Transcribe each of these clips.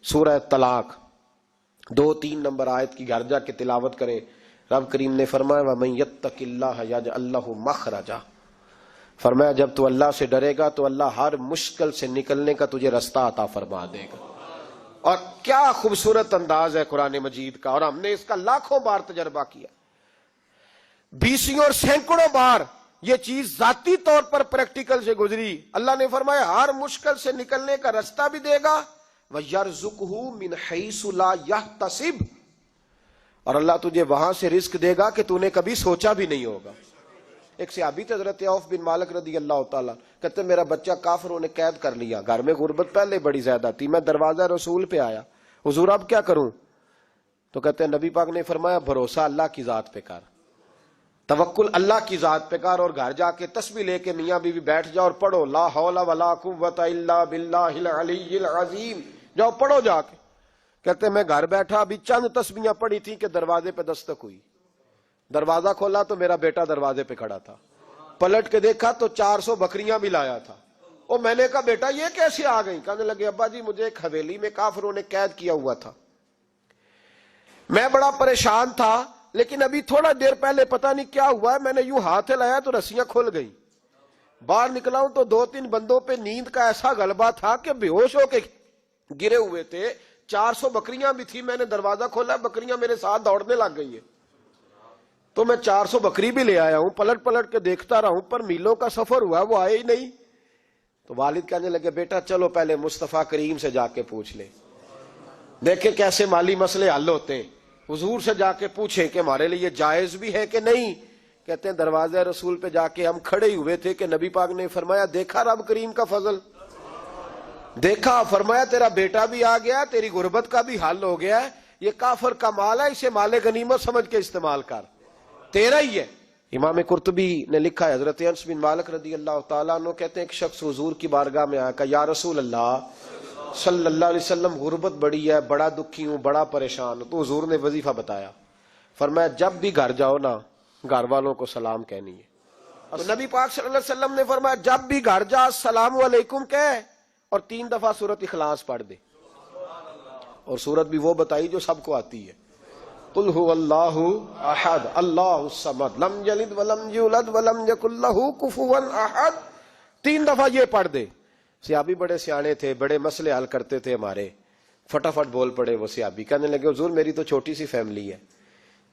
سورہ طلاق 2-3 نمبر آیت کی گھر جا کے تلاوت کرے. رب کریم نے فرمایا وَمَن يَتَّقِ اللَّهَ يَجْعَل لَّهُ مَخْرَجًا، فرمایا جب تو اللہ سے ڈرے گا تو اللہ ہر مشکل سے نکلنے کا تجھے رستہ عطا فرما دے گا. اور کیا خوبصورت انداز ہے قرآن مجید کا، اور ہم نے اس کا لاکھوں بار تجربہ کیا، 20 اور سینکڑوں بار یہ چیز ذاتی طور پر پریکٹیکل سے گزری. اللہ نے فرمایا ہر مشکل سے نکلنے کا رستہ بھی دے گا وَيَرْزُقْهُ مِنْ حَيْثُ لَا يَحْتَسِبُ، اور اللہ تجھے وہاں سے رزق دے گا کہ تو نے کبھی سوچا بھی نہیں ہوگا. ایک صحابی تھے حضرت عوف بن مالک رضی اللہ تعالیٰ، کہتے میرا بچہ کافروں نے قید کر لیا، گھر میں غربت پہلے بڑی زیادہ تھی، میں دروازہ رسول پہ آیا، حضور اب کیا کروں؟ تو کہتے ہیں نبی پاک نے فرمایا بھروسہ اللہ کی ذات پہ کر، توکل اللہ کی ذات پہ کر، اور گھر جا کے تسبیح لے کے میاں بیوی بیٹھ جاؤ اور پڑھو لا حول ولا قوت الا باللہ العلی العظیم، جاؤ پڑھو جا کے. کہتے ہیں میں گھر بیٹھا ابھی چند تسبیحاں پڑھی تھی کہ دروازے پہ دستک ہوئی، دروازہ کھولا تو میرا بیٹا دروازے پہ کھڑا تھا، پلٹ کے دیکھا تو 400 بکریاں بھی لایا تھا. اور میں نے کہا بیٹا یہ کیسے آ گئی؟ کہنے لگے ابا جی مجھے ایک حویلی میں کافروں نے قید کیا ہوا تھا، میں بڑا پریشان تھا، لیکن ابھی تھوڑا دیر پہلے پتہ نہیں کیا ہوا ہے، میں نے یوں ہاتھ لایا تو رسیاں کھل گئی، باہر نکلا ہوں تو 2-3 بندوں پہ نیند کا ایسا غلبہ تھا کہ بے ہوش ہو کے گرے ہوئے تھے. 400 بکریاں بھی تھی، میں نے دروازہ کھولا، بکریاں میرے ساتھ دوڑنے لگ گئی ہے، تو میں 400 بکری بھی لے آیا ہوں، پلٹ پلٹ کے دیکھتا رہا ہوں، پر میلوں کا سفر ہوا وہ آئے ہی نہیں. تو والد کہنے لگے بیٹا چلو پہلے مصطفیٰ کریم سے جا کے پوچھ لے، دیکھیں کیسے مالی مسئلے حل ہوتے ہیں. حضور سے جا کے پوچھیں کہ ہمارے لیے جائز بھی ہے کہ نہیں. کہتے ہیں دروازے رسول پہ جا کے ہم کھڑے ہی ہوئے تھے کہ نبی پاک نے فرمایا دیکھا رب کریم کا فضل، دیکھا، فرمایا تیرا بیٹا بھی آ گیا، تیری غربت کا بھی حل ہو گیا ہے، یہ کافر کا مال ہے، اسے مال غنیمت سمجھ کے استعمال کر، تیرا ہی ہے. امام قرطبی نے لکھا ہے حضرت انس بن مالک رضی اللہ تعالیٰ عنہ کہتے ہیں ایک شخص حضور کی بارگاہ میں آیا کہ یا رسول اللہ صلی اللہ علیہ وسلم غربت بڑی ہے، بڑا دکھی ہوں، بڑا پریشان ہوں. تو حضور نے وظیفہ بتایا، فرمایا جب بھی گھر جاؤ نا گھر والوں کو سلام کہنی ہے. تو نبی پاک صلی اللہ علیہ وسلم نے فرمایا جب بھی گھر جا السلام علیکم کہہ اور 3 دفعہ سورۃ اخلاص پڑھ دے، اور سورت بھی وہ بتائی جو سب کو آتی ہے، قل هو اللہ احد اللہ الصمد لم یلد ولم یولد ولم یکن لہ کفوا احد. 3 دفعہ یہ پڑھ دے. صحابی بڑے سیانے تھے، بڑے مسئلے حل کرتے تھے ہمارے، فٹافٹ بول پڑے وہ صحابی، کہنے لگے حضور میری تو چھوٹی سی فیملی ہے،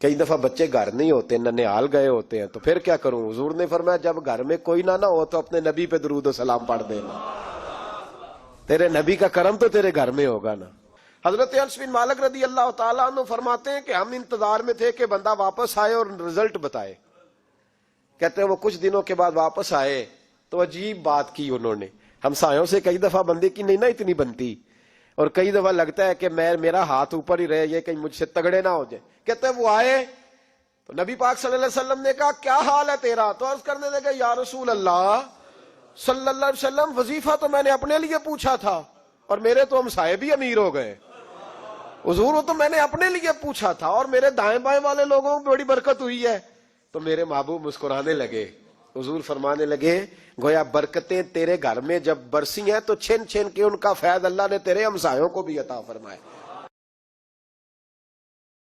کئی دفعہ بچے گھر نہیں ہوتے، ننھیال گئے ہوتے ہیں، تو پھر کیا کروں؟ حضور نے فرمایا جب گھر میں کوئی نہ ہو تو اپنے نبی پہ درود و سلام پڑھ دینا، تیرے نبی کا کرم تو تیرے گھر میں ہوگا نا. حضرت انس بن مالک رضی اللہ تعالیٰ عنہ فرماتے ہیں کہ ہم انتظار میں تھے کہ بندہ واپس آئے اور رزلٹ بتائے. کہتے ہیں وہ کچھ دنوں کے بعد واپس آئے تو عجیب بات کی انہوں نے. ہمسایوں سے کئی دفعہ بندے کی نہیں نا اتنی بنتی، اور کئی دفعہ لگتا ہے کہ میرا ہاتھ اوپر ہی رہے، یہ کہیں مجھ سے تگڑے نہ ہو جائے. کہتے ہیں وہ آئے تو نبی پاک صلی اللہ علیہ وسلم نے کہا کیا حال ہے تیرا؟ تو عرض کرنے لگے یا رسول اللہ صلی اللہ علیہ وسلم وظیفہ تو میں نے اپنے لیے پوچھا تھا اور میرے تو ہمسائے بھی امیر ہو گئے. حضور وہ تو میں نے اپنے لیے پوچھا تھا اور میرے دائیں بائیں والے لوگوں کو بڑی برکت ہوئی ہے. تو میرے محبوب مسکرانے لگے. حضور فرمانے لگے گویا برکتیں تیرے گھر میں جب برسی ہیں تو چھن چھن کے ان کا فیض اللہ نے تیرے ہمسایوں کو بھی عطا فرمائے.